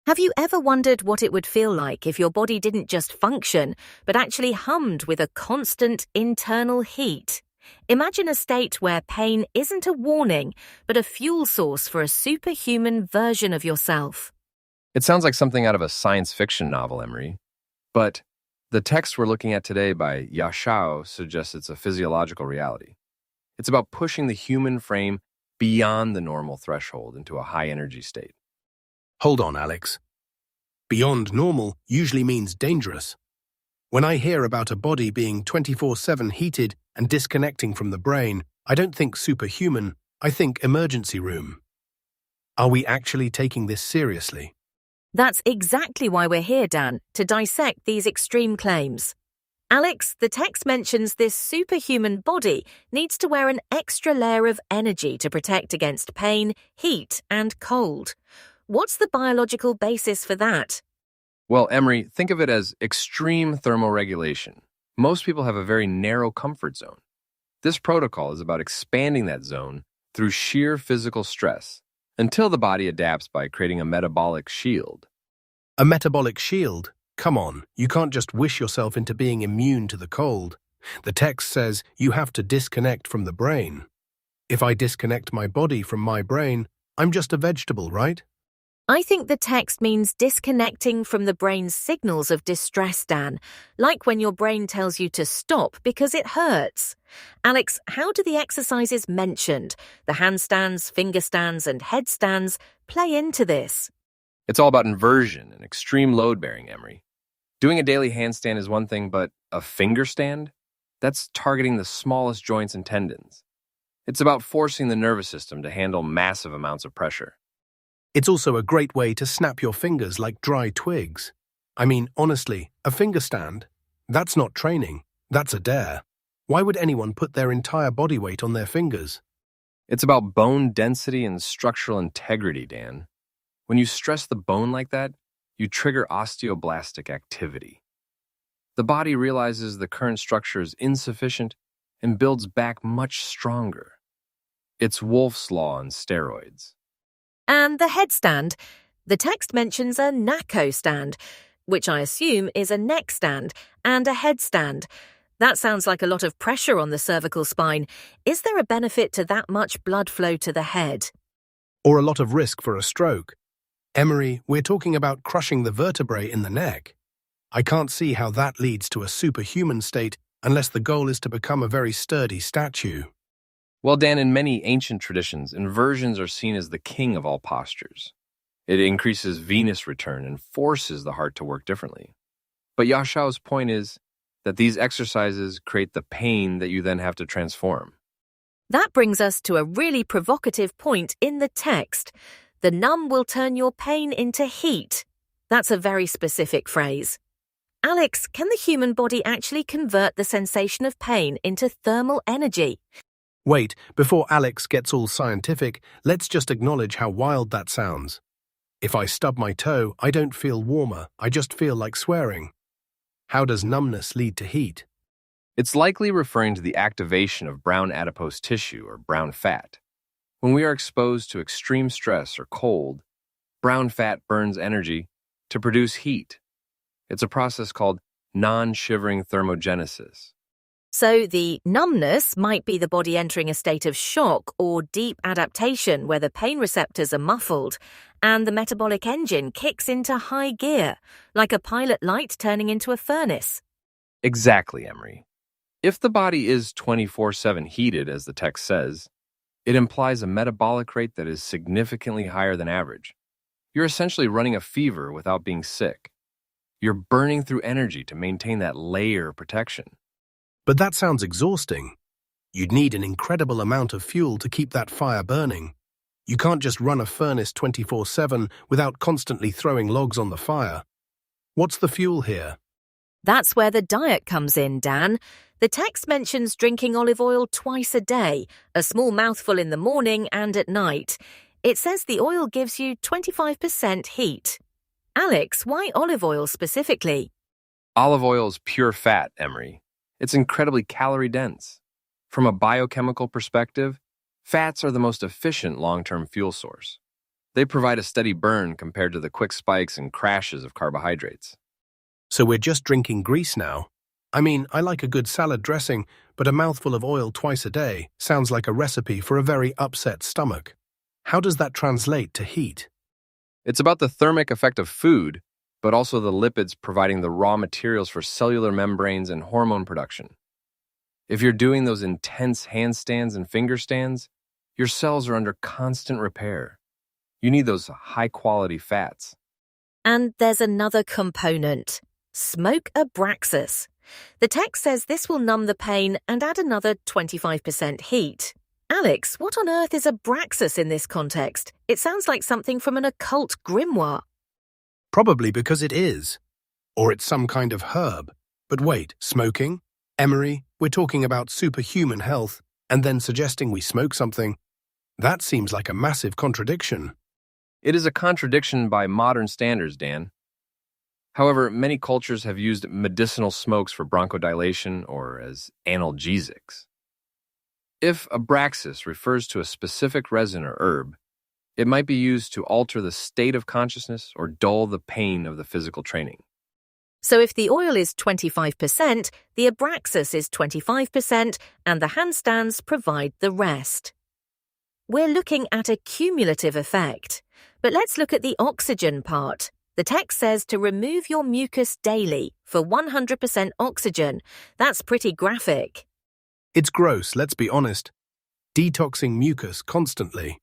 Have you ever wondered what it would feel like if your body didn't just function, but actually hummed with a constant internal heat? Imagine a state where pain isn't a warning, but a fuel source for a superhuman version of yourself. It sounds like something out of a science fiction novel, Emery. But the text we're looking at today by Yahshao suggests it's a physiological reality. It's about pushing the human frame beyond the normal threshold into a high-energy state. Hold on, Alex. Beyond normal usually means dangerous. When I hear about a body being 24/7 heated and disconnecting from the brain, I don't think superhuman, I think emergency room. Are we actually taking this seriously? That's exactly why we're here, Dan, to dissect these extreme claims. Alex, the text mentions this superhuman body needs to wear an extra layer of energy to protect against pain, heat, and cold. What's the biological basis for that? Well, Emery, think of it as extreme thermoregulation. Most people have a very narrow comfort zone. This protocol is about expanding that zone through sheer physical stress until the body adapts by creating a metabolic shield. A metabolic shield? Come on, you can't just wish yourself into being immune to the cold. The text says you have to disconnect from the brain. If I disconnect my body from my brain, I'm just a vegetable, right? I think the text means disconnecting from the brain's signals of distress, Dan, like when your brain tells you to stop because it hurts. Alex, how do the exercises mentioned, the handstands, finger stands, and headstands, play into this? It's all about inversion and extreme load-bearing, Emery. Doing a daily handstand is one thing, but a finger stand? That's targeting the smallest joints and tendons. It's about forcing the nervous system to handle massive amounts of pressure. It's also a great way to snap your fingers like dry twigs. I mean, honestly, a finger stand? That's not training. That's a dare. Why would anyone put their entire body weight on their fingers? It's about bone density and structural integrity, Dan. When you stress the bone like that, you trigger osteoblastic activity. The body realizes the current structure is insufficient and builds back much stronger. It's Wolff's Law on steroids. And the headstand. The text mentions a NACO stand, which I assume is a neck stand, and a headstand. That sounds like a lot of pressure on the cervical spine. Is there a benefit to that much blood flow to the head? Or a lot of risk for a stroke? Emery, we're talking about crushing the vertebrae in the neck. I can't see how that leads to a superhuman state unless the goal is to become a very sturdy statue. Well, Dan, in many ancient traditions, inversions are seen as the king of all postures. It increases venous return and forces the heart to work differently. But Yahshao's point is that these exercises create the pain that you then have to transform. That brings us to a really provocative point in the text. The numb will turn your pain into heat. That's a very specific phrase. Alex, can the human body actually convert the sensation of pain into thermal energy? Wait, before Alex gets all scientific, let's just acknowledge how wild that sounds. If I stub my toe, I don't feel warmer, I just feel like swearing. How does numbness lead to heat? It's likely referring to the activation of brown adipose tissue or brown fat. When we are exposed to extreme stress or cold, brown fat burns energy to produce heat. It's a process called non-shivering thermogenesis. So the numbness might be the body entering a state of shock or deep adaptation where the pain receptors are muffled and the metabolic engine kicks into high gear, like a pilot light turning into a furnace. Exactly, Emery. If the body is 24/7 heated, as the text says, it implies a metabolic rate that is significantly higher than average. You're essentially running a fever without being sick. You're burning through energy to maintain that layer of protection. But that sounds exhausting. You'd need an incredible amount of fuel to keep that fire burning. You can't just run a furnace 24/7 without constantly throwing logs on the fire. What's the fuel here? That's where the diet comes in, Dan. The text mentions drinking olive oil twice a day, a small mouthful in the morning and at night. It says the oil gives you 25% heat. Alex, why olive oil specifically? Olive oil is pure fat, Emery. It's incredibly calorie-dense. From a biochemical perspective, fats are the most efficient long-term fuel source. They provide a steady burn compared to the quick spikes and crashes of carbohydrates. So we're just drinking grease now. I mean, I like a good salad dressing, but a mouthful of oil twice a day sounds like a recipe for a very upset stomach. How does that translate to heat? It's about the thermic effect of food, but also the lipids providing the raw materials for cellular membranes and hormone production. If you're doing those intense handstands and finger stands, your cells are under constant repair. You need those high-quality fats. And there's another component. Smoke abraxas. The text says this will numb the pain and add another 25% heat. Alex, what on earth is abraxas in this context? It sounds like something from an occult grimoire. Probably because it is. Or it's some kind of herb. But wait, smoking? Emery, we're talking about superhuman health, and then suggesting we smoke something? That seems like a massive contradiction. It is a contradiction by modern standards, Dan. However, many cultures have used medicinal smokes for bronchodilation or as analgesics. If abraxas refers to a specific resin or herb, it might be used to alter the state of consciousness or dull the pain of the physical training. So if the oil is 25%, the abraxas is 25%, and the handstands provide the rest. We're looking at a cumulative effect. But let's look at the oxygen part. The text says to remove your mucus daily for 100% oxygen. That's pretty graphic. It's gross, let's be honest. Detoxing mucus constantly.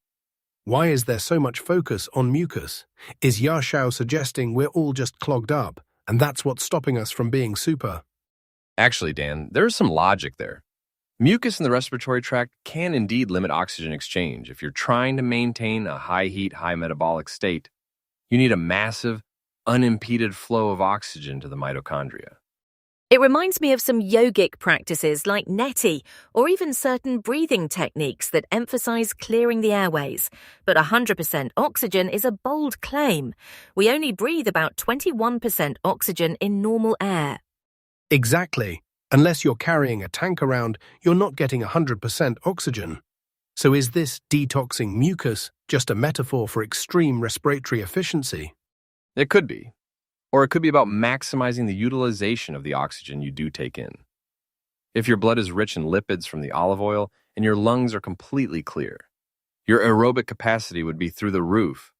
Why is there so much focus on mucus? Is Yahshao suggesting we're all just clogged up, and that's what's stopping us from being super? Actually, Dan, there is some logic there. Mucus in the respiratory tract can indeed limit oxygen exchange. If you're trying to maintain a high heat, high metabolic state, you need a massive, unimpeded flow of oxygen to the mitochondria. It reminds me of some yogic practices like neti, or even certain breathing techniques that emphasize clearing the airways. But 100% oxygen is a bold claim. We only breathe about 21% oxygen in normal air. Exactly. Unless you're carrying a tank around, you're not getting 100% oxygen. So is this detoxing mucus just a metaphor for extreme respiratory efficiency? It could be. Or it could be about maximizing the utilization of the oxygen you do take in. If your blood is rich in lipids from the olive oil and your lungs are completely clear, your aerobic capacity would be through the roof.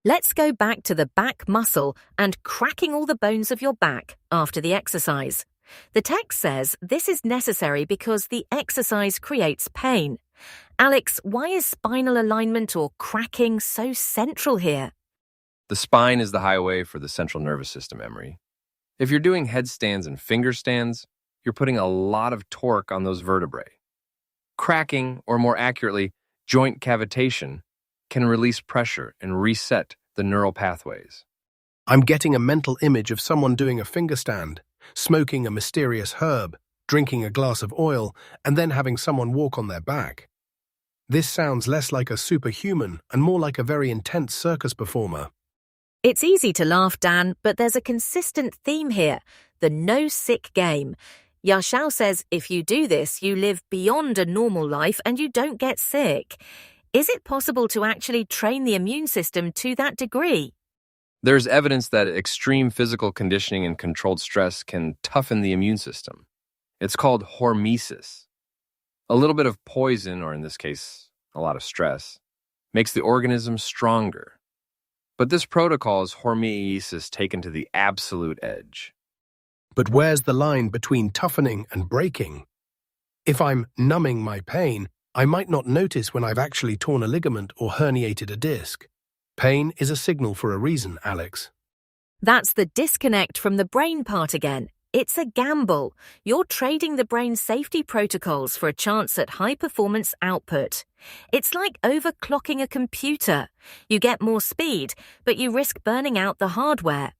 Let's go back to the back muscle and cracking all the bones of your back after the exercise. The text says this is necessary because the exercise creates pain. Alex, why is spinal alignment or cracking so central here? The spine is the highway for the central nervous system, Emery. If you're doing headstands and finger stands, you're putting a lot of torque on those vertebrae. Cracking, or more accurately, joint cavitation, can release pressure and reset the neural pathways. I'm getting a mental image of someone doing a finger stand, smoking a mysterious herb, drinking a glass of oil, and then having someone walk on their back. This sounds less like a superhuman and more like a very intense circus performer. It's easy to laugh, Dan, but there's a consistent theme here, the no-sick game. Yahshao says if you do this, you live beyond a normal life and you don't get sick. Is it possible to actually train the immune system to that degree? There's evidence that extreme physical conditioning and controlled stress can toughen the immune system. It's called hormesis. A little bit of poison, or in this case, a lot of stress, makes the organism stronger. But this protocol is hormesis taken to the absolute edge. But where's the line between toughening and breaking? If I'm numbing my pain, I might not notice when I've actually torn a ligament or herniated a disc. Pain is a signal for a reason, Alex. That's the disconnect from the brain part again. It's a gamble. You're trading the brain's safety protocols for a chance at high-performance output. It's like overclocking a computer. You get more speed, but you risk burning out the hardware.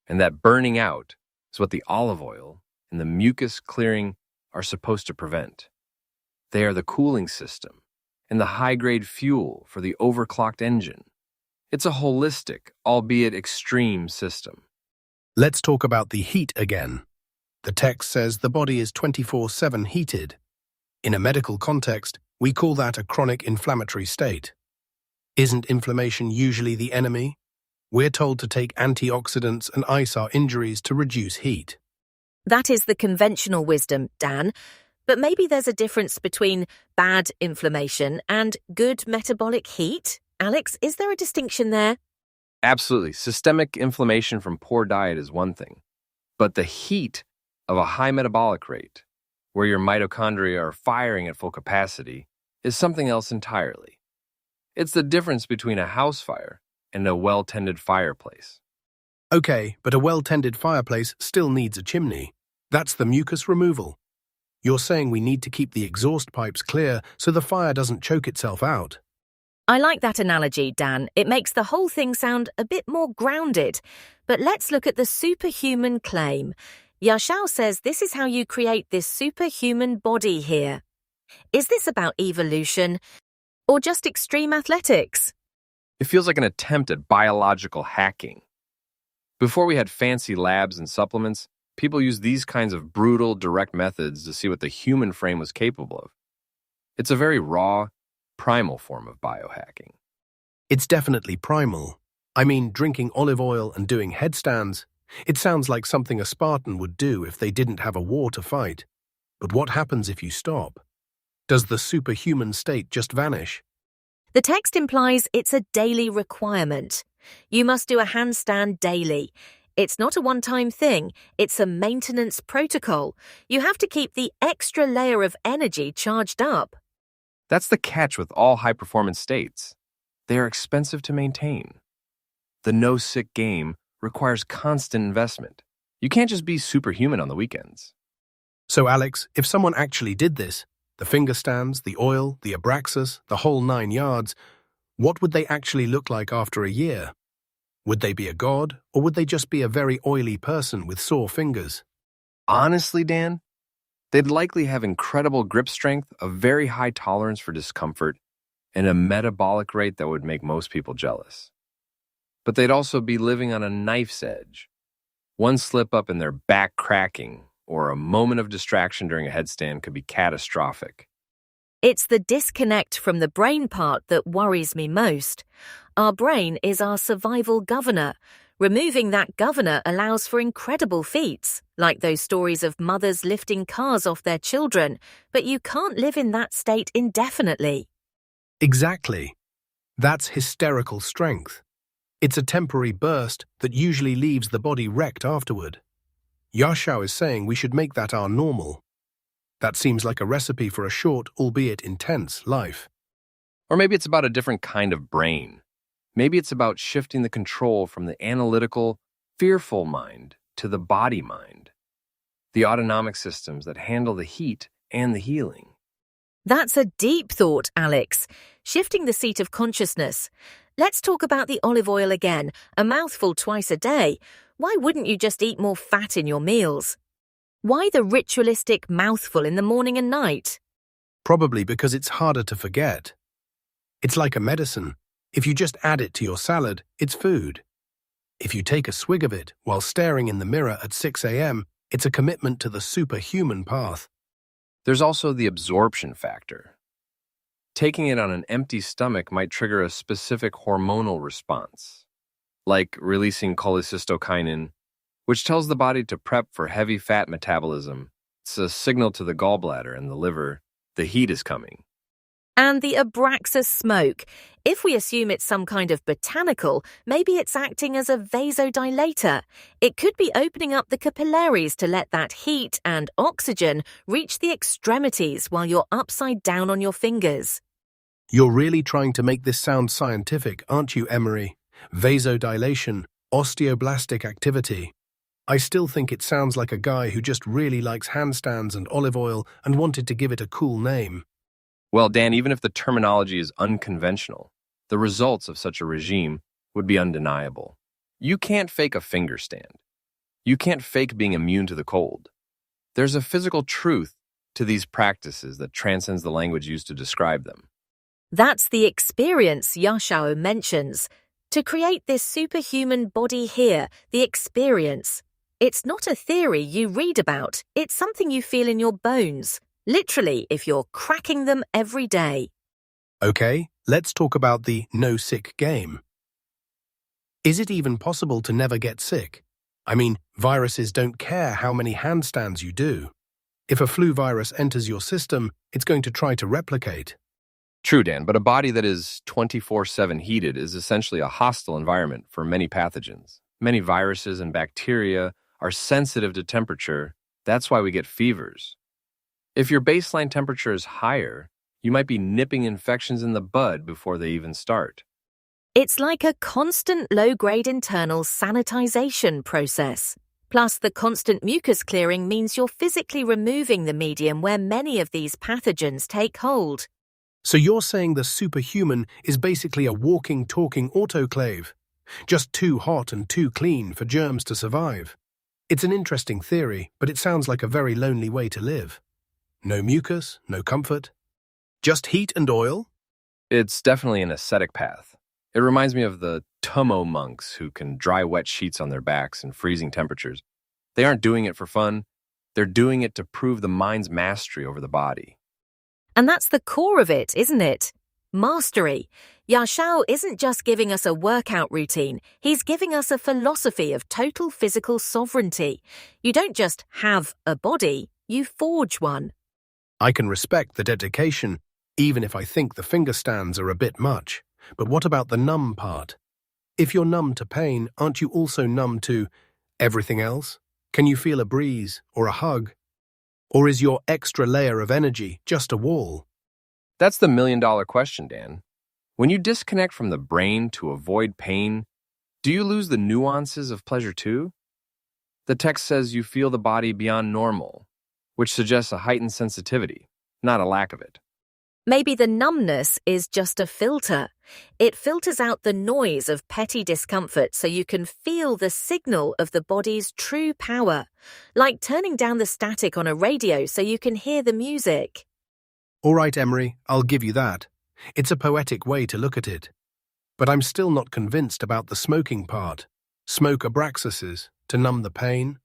And that burning out is what the olive oil and the mucus clearing are supposed to prevent. They are the cooling system and the high-grade fuel for the overclocked engine. It's a holistic, albeit extreme system. Let's talk about the heat again. The text says the body is 24/7 heated. In a medical context, we call that a chronic inflammatory state. Isn't inflammation usually the enemy? We're told to take antioxidants and ice our injuries to reduce heat. That is the conventional wisdom, Dan. But maybe there's a difference between bad inflammation and good metabolic heat? Alex, is there a distinction there? Absolutely. Systemic inflammation from poor diet is one thing, but the heat of a high metabolic rate, where your mitochondria are firing at full capacity, is something else entirely. It's the difference between a house fire and a well-tended fireplace. Okay, but a well-tended fireplace still needs a chimney. That's the mucus removal. You're saying we need to keep the exhaust pipes clear so the fire doesn't choke itself out. I like that analogy, Dan. It makes the whole thing sound a bit more grounded. But let's look at the superhuman claim. Yahshao says this is how you create this superhuman body here. Is this about evolution or just extreme athletics? It feels like an attempt at biological hacking. Before we had fancy labs and supplements, people used these kinds of brutal, direct methods to see what the human frame was capable of. It's a very raw, primal form of biohacking. It's definitely primal. I mean, drinking olive oil and doing headstands. It sounds like something a Spartan would do if they didn't have a war to fight. But what happens if you stop? Does the superhuman state just vanish? The text implies it's a daily requirement. You must do a handstand daily. It's not a one-time thing. It's a maintenance protocol. You have to keep the extra layer of energy charged up. That's the catch with all high-performance states. They are expensive to maintain. The no-sick game requires constant investment. You can't just be superhuman on the weekends. So, Alex, if someone actually did this, the finger stands, the oil, the abraxas, the whole 9 yards, what would they actually look like after a year? Would they be a god, or would they just be a very oily person with sore fingers? Honestly, Dan, they'd likely have incredible grip strength, a very high tolerance for discomfort, and a metabolic rate that would make most people jealous. But they'd also be living on a knife's edge. One slip up and their back cracking, or a moment of distraction during a headstand could be catastrophic. It's the disconnect from the brain part that worries me most. Our brain is our survival governor. Removing that governor allows for incredible feats, like those stories of mothers lifting cars off their children, but you can't live in that state indefinitely. Exactly. That's hysterical strength. It's a temporary burst that usually leaves the body wrecked afterward. Yahshao is saying we should make that our normal. That seems like a recipe for a short, albeit intense, life. Or maybe it's about a different kind of brain. Maybe it's about shifting the control from the analytical, fearful mind to the body mind. The autonomic systems that handle the heat and the healing. That's a deep thought, Alex. Shifting the seat of consciousness. Let's talk about the olive oil again, a mouthful twice a day. Why wouldn't you just eat more fat in your meals? Why the ritualistic mouthful in the morning and night? Probably because it's harder to forget. It's like a medicine. If you just add it to your salad, it's food. If you take a swig of it while staring in the mirror at 6 a.m., it's a commitment to the superhuman path. There's also the absorption factor. Taking it on an empty stomach might trigger a specific hormonal response, like releasing cholecystokinin, which tells the body to prep for heavy fat metabolism. It's a signal to the gallbladder and the liver, the heat is coming. And the abraxas smoke. If we assume it's some kind of botanical, maybe it's acting as a vasodilator. It could be opening up the capillaries to let that heat and oxygen reach the extremities while you're upside down on your fingers. You're really trying to make this sound scientific, aren't you, Emery? Vasodilation, osteoblastic activity. I still think it sounds like a guy who just really likes handstands and olive oil and wanted to give it a cool name. Well, Dan, even if the terminology is unconventional, the results of such a regime would be undeniable. You can't fake a finger stand. You can't fake being immune to the cold. There's a physical truth to these practices that transcends the language used to describe them. That's the experience Yahshao mentions. To create this superhuman body here, the experience. It's not a theory you read about, it's something you feel in your bones. Literally, if you're cracking them every day. Okay, let's talk about the no sick game. Is it even possible to never get sick? I mean, viruses don't care how many handstands you do. If a flu virus enters your system, it's going to try to replicate. True, Dan, but a body that is 24/7 heated is essentially a hostile environment for many pathogens. Many viruses and bacteria are sensitive to temperature. That's why we get fevers. If your baseline temperature is higher, you might be nipping infections in the bud before they even start. It's like a constant low-grade internal sanitization process. Plus, the constant mucus clearing means you're physically removing the medium where many of these pathogens take hold. So you're saying the superhuman is basically a walking, talking autoclave, just too hot and too clean for germs to survive. It's an interesting theory, but it sounds like a very lonely way to live. No mucus, no comfort, just heat and oil? It's definitely an ascetic path. It reminds me of the Tummo monks who can dry wet sheets on their backs in freezing temperatures. They aren't doing it for fun. They're doing it to prove the mind's mastery over the body. And that's the core of it, isn't it? Mastery. Yahshao isn't just giving us a workout routine, he's giving us a philosophy of total physical sovereignty. You don't just have a body, you forge one. I can respect the dedication, even if I think the finger stands are a bit much. But what about the numb part? If you're numb to pain, aren't you also numb to everything else? Can you feel a breeze or a hug? Or is your extra layer of energy just a wall? That's the million-dollar question, Dan. When you disconnect from the brain to avoid pain, do you lose the nuances of pleasure too? The text says you feel the body beyond normal, which suggests a heightened sensitivity, not a lack of it. Maybe the numbness is just a filter. It filters out the noise of petty discomfort so you can feel the signal of the body's true power, like turning down the static on a radio so you can hear the music. All right, Emery, I'll give you that. It's a poetic way to look at it. But I'm still not convinced about the smoking part. Smoke abraxases to numb the pain?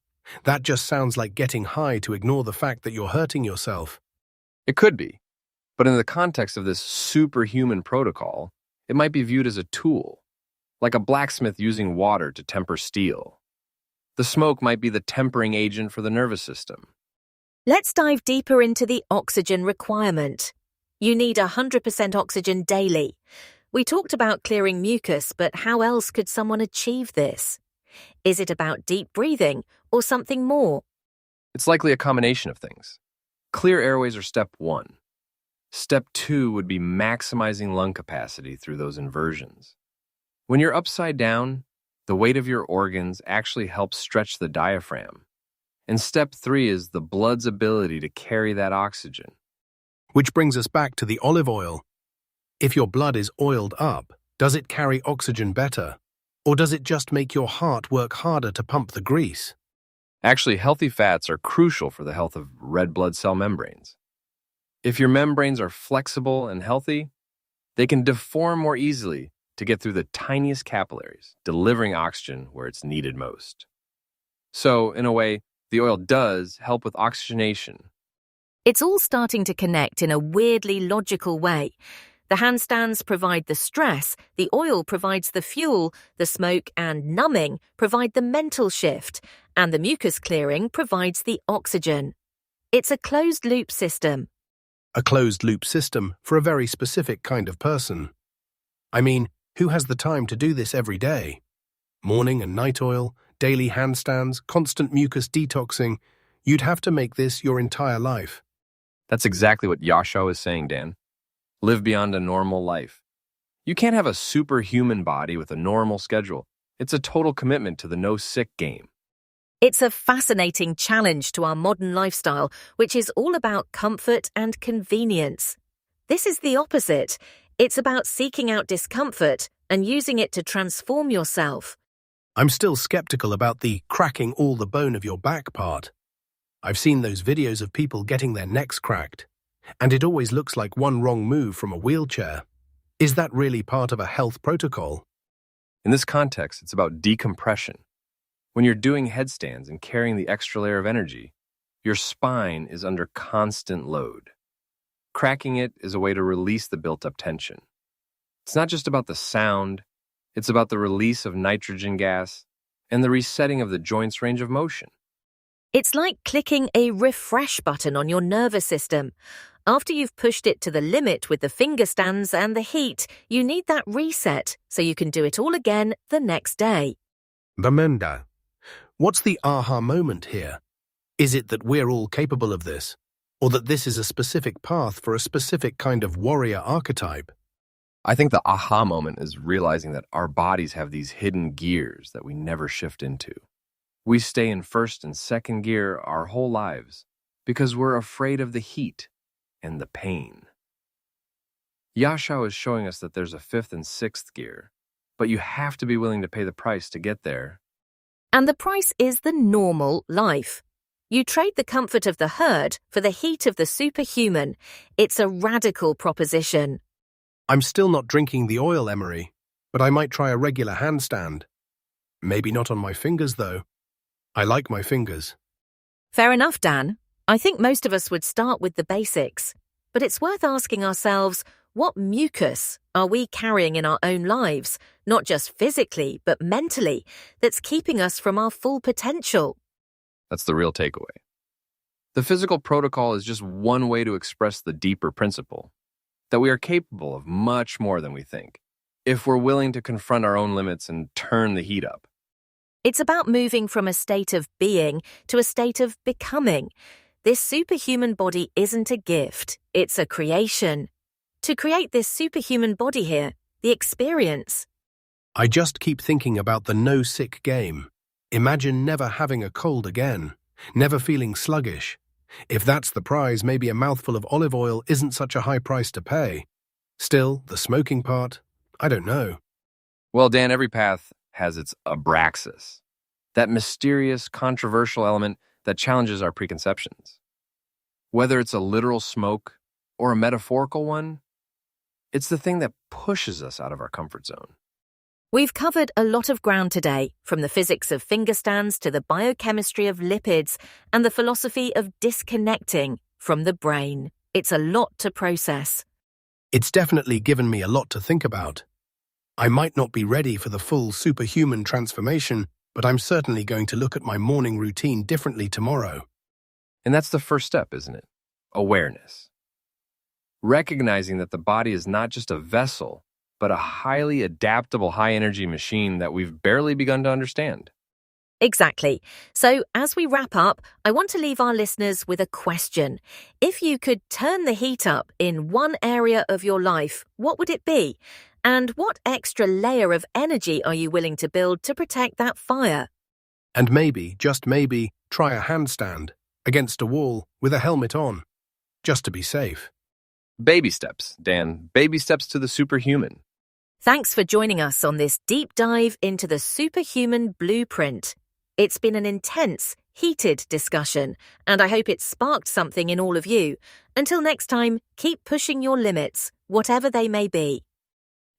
That just sounds like getting high to ignore the fact that you're hurting yourself. It could be. But in the context of this superhuman protocol, it might be viewed as a tool, like a blacksmith using water to temper steel. The smoke might be the tempering agent for the nervous system. Let's dive deeper into the oxygen requirement. You need 100% oxygen daily. We talked about clearing mucus, but how else could someone achieve this? Is it about deep breathing or something more? It's likely a combination of things. Clear airways are step one. Step two would be maximizing lung capacity through those inversions. When you're upside down, the weight of your organs actually helps stretch the diaphragm. And step three is the blood's ability to carry that oxygen. Which brings us back to the olive oil. If your blood is oiled up, does it carry oxygen better? Or does it just make your heart work harder to pump the grease? Actually, healthy fats are crucial for the health of red blood cell membranes. If your membranes are flexible and healthy, they can deform more easily to get through the tiniest capillaries, delivering oxygen where it's needed most. So, in a way, the oil does help with oxygenation. It's all starting to connect in a weirdly logical way. The handstands provide the stress, the oil provides the fuel, the smoke and numbing provide the mental shift, and the mucus clearing provides the oxygen. It's a closed-loop system. A closed-loop system for a very specific kind of person. I mean, who has the time to do this every day? Morning and night oil, daily handstands, constant mucus detoxing. You'd have to make this your entire life. That's exactly what Yahshao is saying, Dan. Live beyond a normal life. You can't have a superhuman body with a normal schedule. It's a total commitment to the no-sick game. It's a fascinating challenge to our modern lifestyle, which is all about comfort and convenience. This is the opposite. It's about seeking out discomfort and using it to transform yourself. I'm still skeptical about the cracking all the bone of your back part. I've seen those videos of people getting their necks cracked, and it always looks like one wrong move from a wheelchair. Is that really part of a health protocol? In this context, it's about decompression. When you're doing headstands and carrying the extra layer of energy, your spine is under constant load. Cracking it is a way to release the built-up tension. It's not just about the sound, it's about the release of nitrogen gas and the resetting of the joint's range of motion. It's like clicking a refresh button on your nervous system. After you've pushed it to the limit with the finger stands and the heat, you need that reset so you can do it all again the next day. Bamenda, what's the aha moment here? Is it that we're all capable of this? Or that this is a specific path for a specific kind of warrior archetype? I think the aha moment is realizing that our bodies have these hidden gears that we never shift into. We stay in first and second gear our whole lives because we're afraid of the heat and the pain. Yahshao is showing us that there's a fifth and sixth gear, but you have to be willing to pay the price to get there. And the price is the normal life. You trade the comfort of the herd for the heat of the superhuman. It's a radical proposition. I'm still not drinking the oil, Emery, but I might try a regular handstand. Maybe not on my fingers, though. I like my fingers. Fair enough, Dan. I think most of us would start with the basics, but it's worth asking ourselves, what mucus are we carrying in our own lives, not just physically, but mentally, that's keeping us from our full potential? That's the real takeaway. The physical protocol is just one way to express the deeper principle, that we are capable of much more than we think, if we're willing to confront our own limits and turn the heat up. It's about moving from a state of being to a state of becoming. This superhuman body isn't a gift, it's a creation. To create this superhuman body here, the experience. I just keep thinking about the no-sick game. Imagine never having a cold again, never feeling sluggish. If that's the prize, maybe a mouthful of olive oil isn't such a high price to pay. Still, the smoking part, I don't know. Well, Dan, every path has its abraxas, that mysterious, controversial element that challenges our preconceptions. Whether it's a literal smoke or a metaphorical one, it's the thing that pushes us out of our comfort zone. We've covered a lot of ground today, from the physics of finger stands to the biochemistry of lipids and the philosophy of disconnecting from the brain. It's a lot to process. It's definitely given me a lot to think about. I might not be ready for the full superhuman transformation, but I'm certainly going to look at my morning routine differently tomorrow. And that's the first step, isn't it? Awareness. Recognizing that the body is not just a vessel, but a highly adaptable, high-energy machine that we've barely begun to understand. Exactly. So, as we wrap up, I want to leave our listeners with a question. If you could turn the heat up in one area of your life, what would it be? And what extra layer of energy are you willing to build to protect that fire? And maybe, just maybe, try a handstand against a wall with a helmet on, just to be safe. Baby steps, Dan. Baby steps to the superhuman. Thanks for joining us on this deep dive into the superhuman blueprint. It's been an intense, heated discussion, and I hope it sparked something in all of you. Until next time, keep pushing your limits, whatever they may be.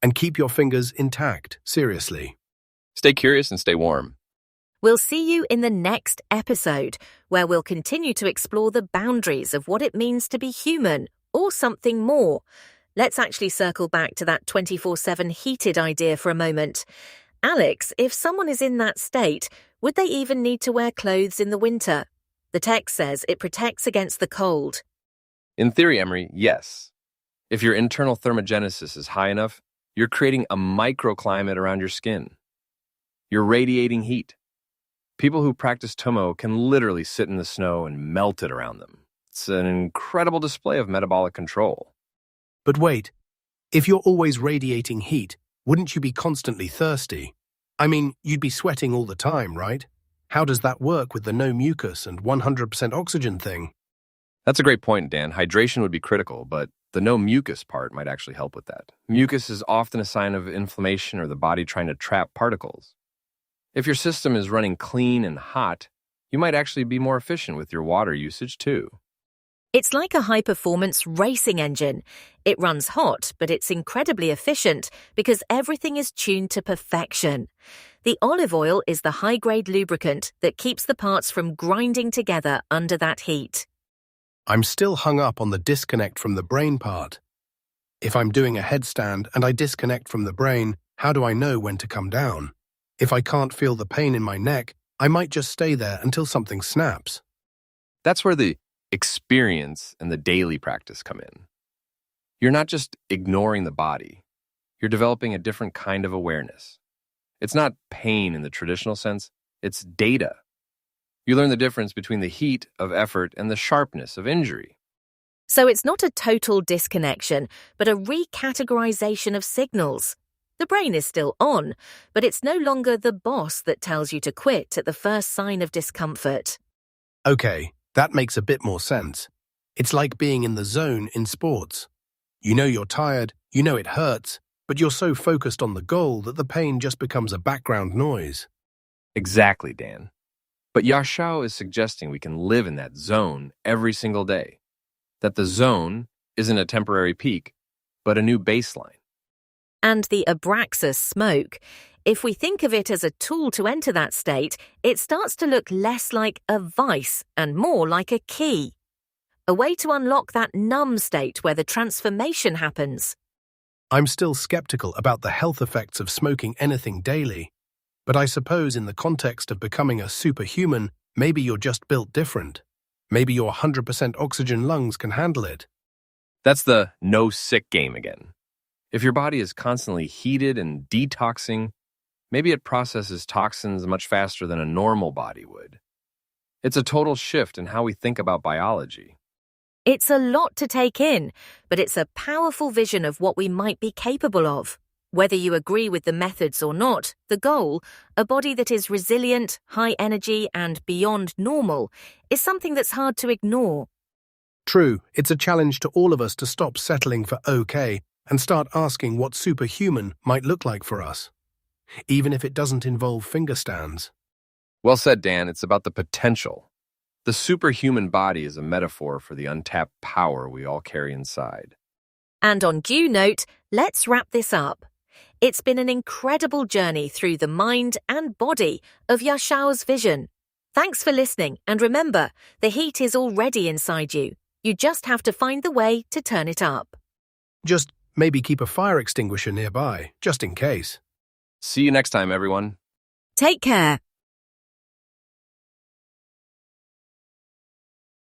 And keep your fingers intact, seriously. Stay curious and stay warm. We'll see you in the next episode, where we'll continue to explore the boundaries of what it means to be human, or something more. Let's actually circle back to that 24/7 heated idea for a moment. Alex, if someone is in that state, would they even need to wear clothes in the winter? The text says it protects against the cold. In theory, Emery, yes. If your internal thermogenesis is high enough, you're creating a microclimate around your skin. You're radiating heat. People who practice Tummo can literally sit in the snow and melt it around them. It's an incredible display of metabolic control. But wait, if you're always radiating heat, wouldn't you be constantly thirsty? I mean, you'd be sweating all the time, right? How does that work with the no mucus and 100% oxygen thing? That's a great point, Dan. Hydration would be critical, but the no mucus part might actually help with that. Mucus is often a sign of inflammation or the body trying to trap particles. If your system is running clean and hot, you might actually be more efficient with your water usage too. It's like a high-performance racing engine. It runs hot, but it's incredibly efficient because everything is tuned to perfection. The olive oil is the high-grade lubricant that keeps the parts from grinding together under that heat. I'm still hung up on the disconnect from the brain part. If I'm doing a headstand and I disconnect from the brain, how do I know when to come down? If I can't feel the pain in my neck, I might just stay there until something snaps. That's where the experience and the daily practice come in. You're not just ignoring the body. You're developing a different kind of awareness. It's not pain in the traditional sense, it's data. You learn the difference between the heat of effort and the sharpness of injury. So it's not a total disconnection, but a recategorization of signals. The brain is still on, but it's no longer the boss that tells you to quit at the first sign of discomfort. Okay, that makes a bit more sense. It's like being in the zone in sports. You know you're tired, you know it hurts, but you're so focused on the goal that the pain just becomes a background noise. Exactly, Dan. But Yahshao is suggesting we can live in that zone every single day. That the zone isn't a temporary peak, but a new baseline. And the abraxas smoke, if we think of it as a tool to enter that state, it starts to look less like a vice and more like a key. A way to unlock that numb state where the transformation happens. I'm still skeptical about the health effects of smoking anything daily, but I suppose in the context of becoming a superhuman, maybe you're just built different. Maybe your 100% oxygen lungs can handle it. That's the no sick game again. If your body is constantly heated and detoxing, maybe it processes toxins much faster than a normal body would. It's a total shift in how we think about biology. It's a lot to take in, but it's a powerful vision of what we might be capable of. Whether you agree with the methods or not, the goal, a body that is resilient, high energy, and beyond normal, is something that's hard to ignore. True, it's a challenge to all of us to stop settling for okay and start asking what superhuman might look like for us, even if it doesn't involve finger stands. Well said, Dan. It's about the potential. The superhuman body is a metaphor for the untapped power we all carry inside. And on due note, let's wrap this up. It's been an incredible journey through the mind and body of Yahshao's vision. Thanks for listening, and remember, the heat is already inside you. You just have to find the way to turn it up. Just maybe keep a fire extinguisher nearby, just in case. See you next time, everyone. Take care.